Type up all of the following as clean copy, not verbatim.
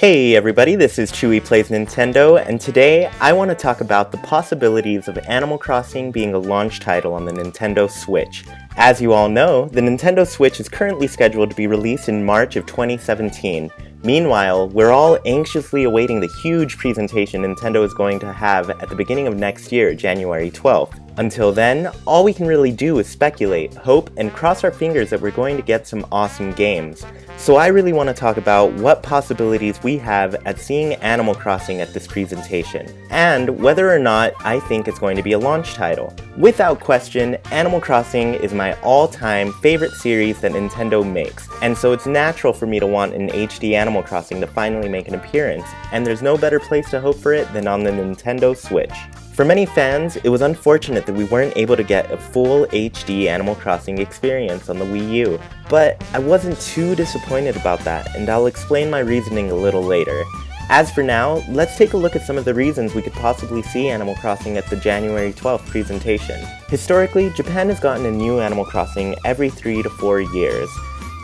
Hey everybody, this is Chewy Plays Nintendo, and today I want to talk about the possibilities of Animal Crossing being a launch title on the Nintendo Switch. As you all know, the Nintendo Switch is currently scheduled to be released in March of 2017. Meanwhile, we're all anxiously awaiting the huge presentation Nintendo is going to have at the beginning of next year, January 12th. Until then, all we can really do is speculate, hope, and cross our fingers that we're going to get some awesome games. So I really want to talk about what possibilities we have at seeing Animal Crossing at this presentation, and whether or not I think it's going to be a launch title. Without question, Animal Crossing is my all-time favorite series that Nintendo makes, and so it's natural for me to want an HD Animal Crossing to finally make an appearance, and there's no better place to hope for it than on the Nintendo Switch. For many fans, it was unfortunate that we weren't able to get a full HD Animal Crossing experience on the Wii U, but I wasn't too disappointed about that, and I'll explain my reasoning a little later. As for now, let's take a look at some of the reasons we could possibly see Animal Crossing at the January 12th presentation. Historically, Japan has gotten a new Animal Crossing every 3 to 4 years.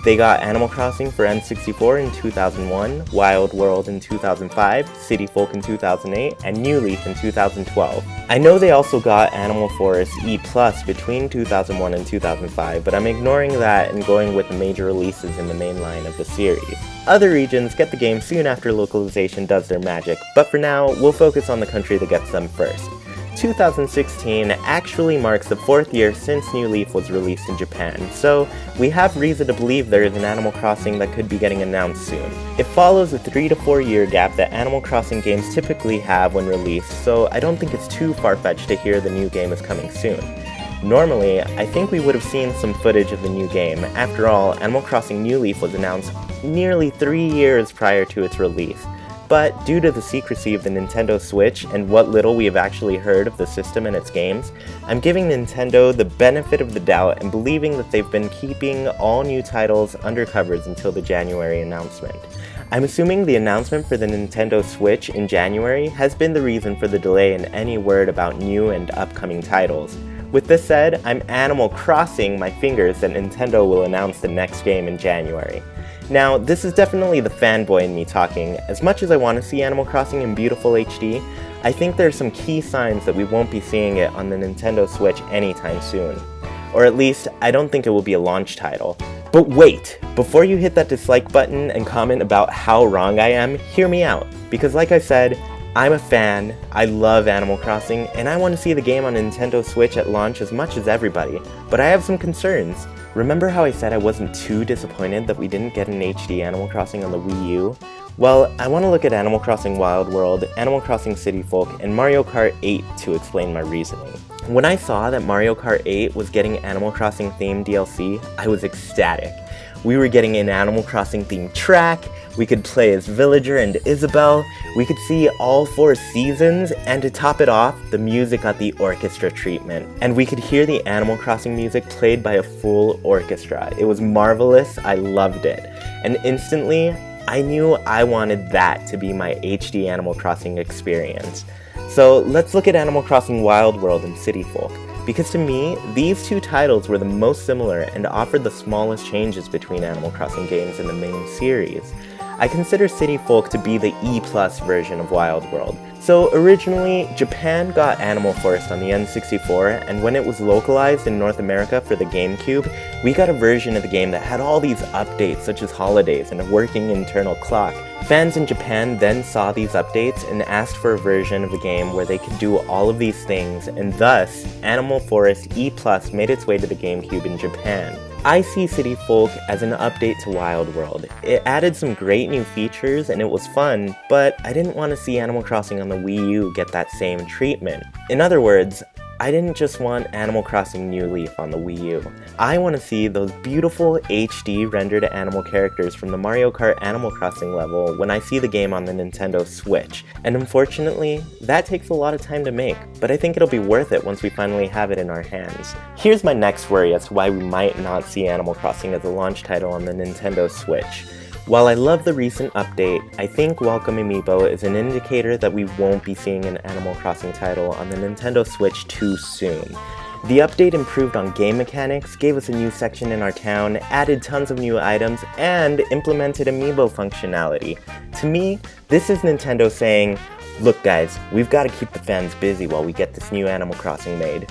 They got Animal Crossing for N64 in 2001, Wild World in 2005, City Folk in 2008, and New Leaf in 2012. I know they also got Animal Forest E+ between 2001 and 2005, but I'm ignoring that and going with the major releases in the main line of the series. Other regions get the game soon after localization does their magic, but for now, we'll focus on the country that gets them first. 2016 actually marks the 4th year since New Leaf was released in Japan, so we have reason to believe there is an Animal Crossing that could be getting announced soon. It follows the 3 to 4 year gap that Animal Crossing games typically have when released, so I don't think it's too far-fetched to hear the new game is coming soon. Normally, I think we would have seen some footage of the new game. After all, Animal Crossing New Leaf was announced nearly 3 years prior to its release. But due to the secrecy of the Nintendo Switch and what little we have actually heard of the system and its games, I'm giving Nintendo the benefit of the doubt and believing that they've been keeping all new titles under covers until the January announcement. I'm assuming the announcement for the Nintendo Switch in January has been the reason for the delay in any word about new and upcoming titles. With this said, I'm Animal Crossing my fingers that Nintendo will announce the next game in January. Now, this is definitely the fanboy in me talking. As much as I want to see Animal Crossing in beautiful HD, I think there are some key signs that we won't be seeing it on the Nintendo Switch anytime soon. Or at least, I don't think it will be a launch title. But wait! Before you hit that dislike button and comment about how wrong I am, hear me out. Because like I said, I'm a fan, I love Animal Crossing, and I want to see the game on Nintendo Switch at launch as much as everybody. But I have some concerns. Remember how I said I wasn't too disappointed that we didn't get an HD Animal Crossing on the Wii U? Well, I want to look at Animal Crossing Wild World, Animal Crossing City Folk, and Mario Kart 8 to explain my reasoning. When I saw that Mario Kart 8 was getting Animal Crossing themed DLC, I was ecstatic. We were getting an Animal Crossing themed track, we could play as Villager and Isabelle, we could see all 4 seasons, and to top it off, the music got the orchestra treatment. And we could hear the Animal Crossing music played by a full orchestra. It was marvelous, I loved it. And instantly, I knew I wanted that to be my HD Animal Crossing experience. So let's look at Animal Crossing Wild World and City Folk. Because to me, these two titles were the most similar and offered the smallest changes between Animal Crossing games in the main series. I consider City Folk to be the E+ version of Wild World. So originally, Japan got Animal Forest on the N64, and when it was localized in North America for the GameCube, we got a version of the game that had all these updates such as holidays and a working internal clock. Fans in Japan then saw these updates and asked for a version of the game where they could do all of these things, and thus, Animal Forest E+ made its way to the GameCube in Japan. I see City Folk as an update to Wild World. It added some great new features and it was fun, but I didn't want to see Animal Crossing on the Wii U get that same treatment. In other words, I didn't just want Animal Crossing New Leaf on the Wii U. I want to see those beautiful HD rendered animal characters from the Mario Kart Animal Crossing level when I see the game on the Nintendo Switch. And unfortunately, that takes a lot of time to make, but I think it'll be worth it once we finally have it in our hands. Here's my next worry as to why we might not see Animal Crossing as a launch title on the Nintendo Switch. While I love the recent update, I think Welcome Amiibo is an indicator that we won't be seeing an Animal Crossing title on the Nintendo Switch too soon. The update improved on game mechanics, gave us a new section in our town, added tons of new items, and implemented amiibo functionality. To me, this is Nintendo saying, look guys, we've got to keep the fans busy while we get this new Animal Crossing made.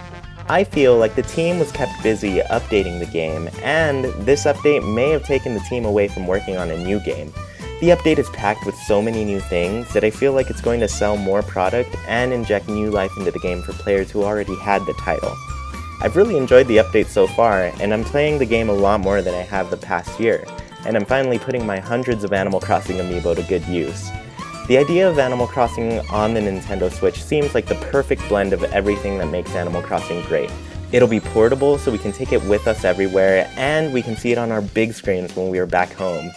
I feel like the team was kept busy updating the game, and this update may have taken the team away from working on a new game. The update is packed with so many new things that I feel like it's going to sell more product and inject new life into the game for players who already had the title. I've really enjoyed the update so far, and I'm playing the game a lot more than I have the past year, and I'm finally putting my hundreds of Animal Crossing amiibo to good use. The idea of Animal Crossing on the Nintendo Switch seems like the perfect blend of everything that makes Animal Crossing great. It'll be portable so we can take it with us everywhere, and we can see it on our big screens when we are back home.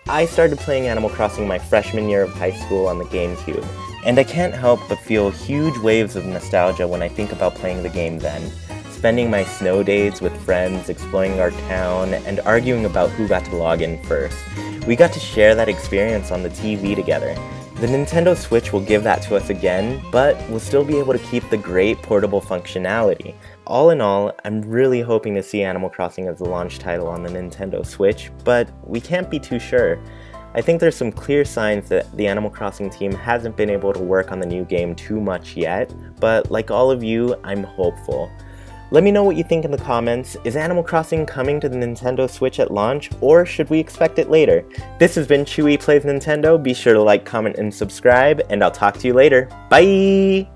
I started playing Animal Crossing my freshman year of high school on the GameCube, and I can't help but feel huge waves of nostalgia when I think about playing the game then. Spending my snow days with friends, exploring our town, and arguing about who got to log in first. We got to share that experience on the TV together. The Nintendo Switch will give that to us again, but we'll still be able to keep the great portable functionality. All in all, I'm really hoping to see Animal Crossing as the launch title on the Nintendo Switch, but we can't be too sure. I think there's some clear signs that the Animal Crossing team hasn't been able to work on the new game too much yet, but like all of you, I'm hopeful. Let me know what you think in the comments. Is Animal Crossing coming to the Nintendo Switch at launch, or should we expect it later? This has been Chewy Plays Nintendo. Be sure to like, comment, and subscribe, and I'll talk to you later. Bye!